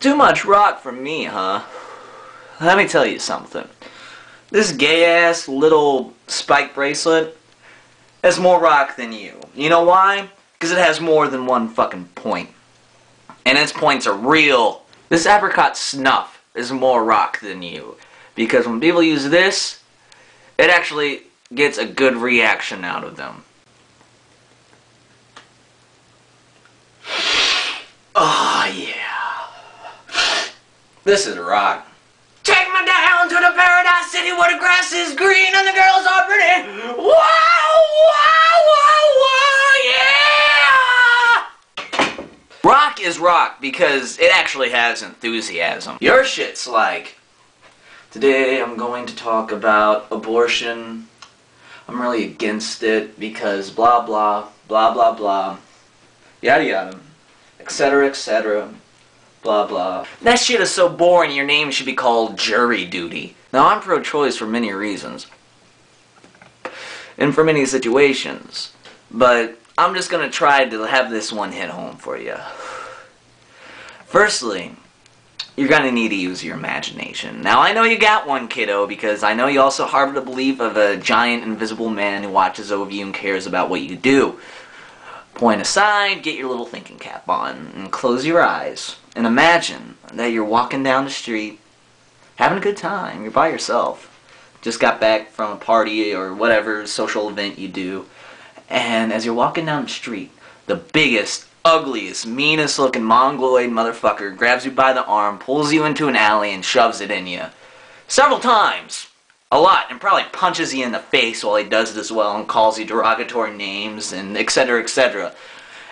Too much rock for me, huh? Let me tell you something. This gay-ass little spike bracelet has more rock than you. You know why? Because it has more than one fucking point. And its points are real. This apricot snuff is more rock than you. Because when people use this, it actually gets a good reaction out of them. Oh, yeah. This is rock. Take me down to the paradise city where the grass is green and the girls are pretty. Wow, wow, wow, wow, yeah! Rock is rock because it actually has enthusiasm. Your shit's like, today I'm going to talk about abortion. I'm really against it because blah, blah, blah, blah, blah, yada, yada, etc., etc., blah, blah. That shit is so boring, your name should be called Jury Duty. Now, I'm pro-choice for many reasons. And for many situations. But I'm just gonna try to have this one hit home for you. Firstly, you're gonna need to use your imagination. Now, I know you got one, kiddo, because I know you also harbor the belief of a giant invisible man who watches over you and cares about what you do. Point aside, get your little thinking cap on, and close your eyes. And imagine that you're walking down the street, having a good time. You're by yourself. Just got back from a party or whatever social event you do. And as you're walking down the street, the biggest, ugliest, meanest looking mongoloid motherfucker grabs you by the arm, pulls you into an alley, and shoves it in you. Several times. A lot, and probably punches you in the face while he does it as well and calls you derogatory names and etc., etc.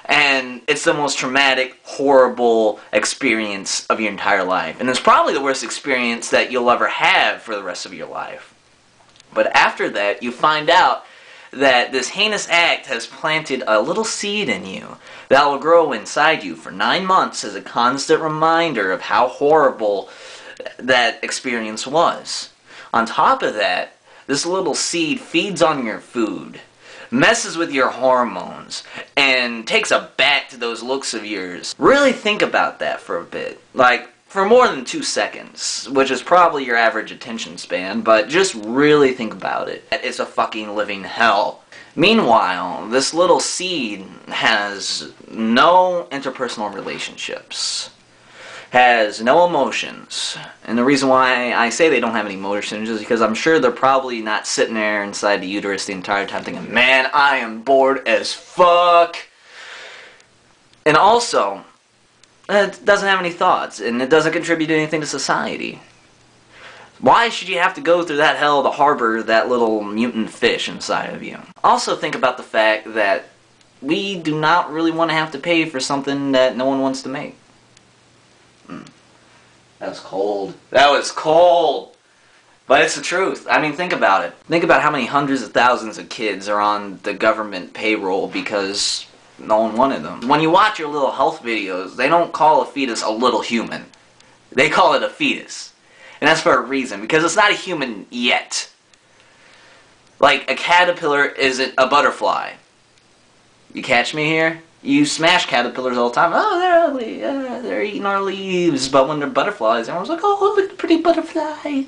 And it's the most traumatic, horrible experience of your entire life. And it's probably the worst experience that you'll ever have for the rest of your life. But after that, you find out that this heinous act has planted a little seed in you that will grow inside you for 9 months as a constant reminder of how horrible that experience was. On top of that, this little seed feeds on your food, messes with your hormones, and takes a bat to those looks of yours. Really think about that for a bit. Like, for more than 2 seconds, which is probably your average attention span, but just really think about it. It's a fucking living hell. Meanwhile, this little seed has no interpersonal relationships. Has no emotions. And the reason why I say they don't have any emotions is because I'm sure they're probably not sitting there inside the uterus the entire time thinking, man, I am bored as fuck. And also, it doesn't have any thoughts, and it doesn't contribute anything to society. Why should you have to go through that hell to harbor that little mutant fish inside of you? Also think about the fact that we do not really want to have to pay for something that no one wants to make. That was cold. That was cold! But it's the truth. I mean, think about it. Think about how many hundreds of thousands of kids are on the government payroll because no one wanted them. When you watch your little health videos, they don't call a fetus a little human. They call it a fetus. And that's for a reason, because it's not a human yet. Like, a caterpillar isn't a butterfly. You catch me here? You smash caterpillars all the time. Oh, they're ugly. They're eating our leaves. But when they're butterflies, everyone's like, oh, look at the pretty butterfly.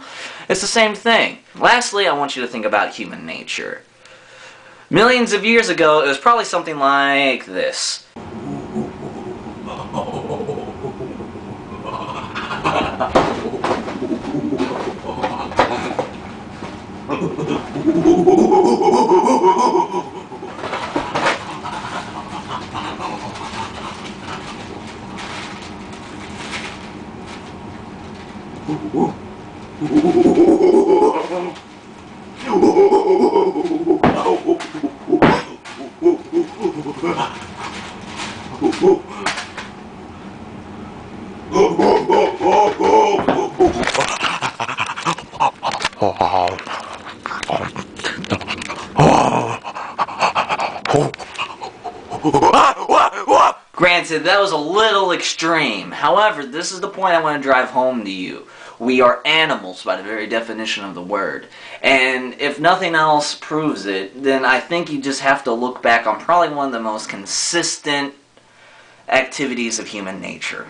It's the same thing. Lastly, I want you to think about human nature. Millions of years ago, it was probably something like this. Granted, that was a little extreme. However, this is the point I want to drive home to you. We are animals by the very definition of the word. And if nothing else proves it, then I think you just have to look back on probably one of the most consistent activities of human nature.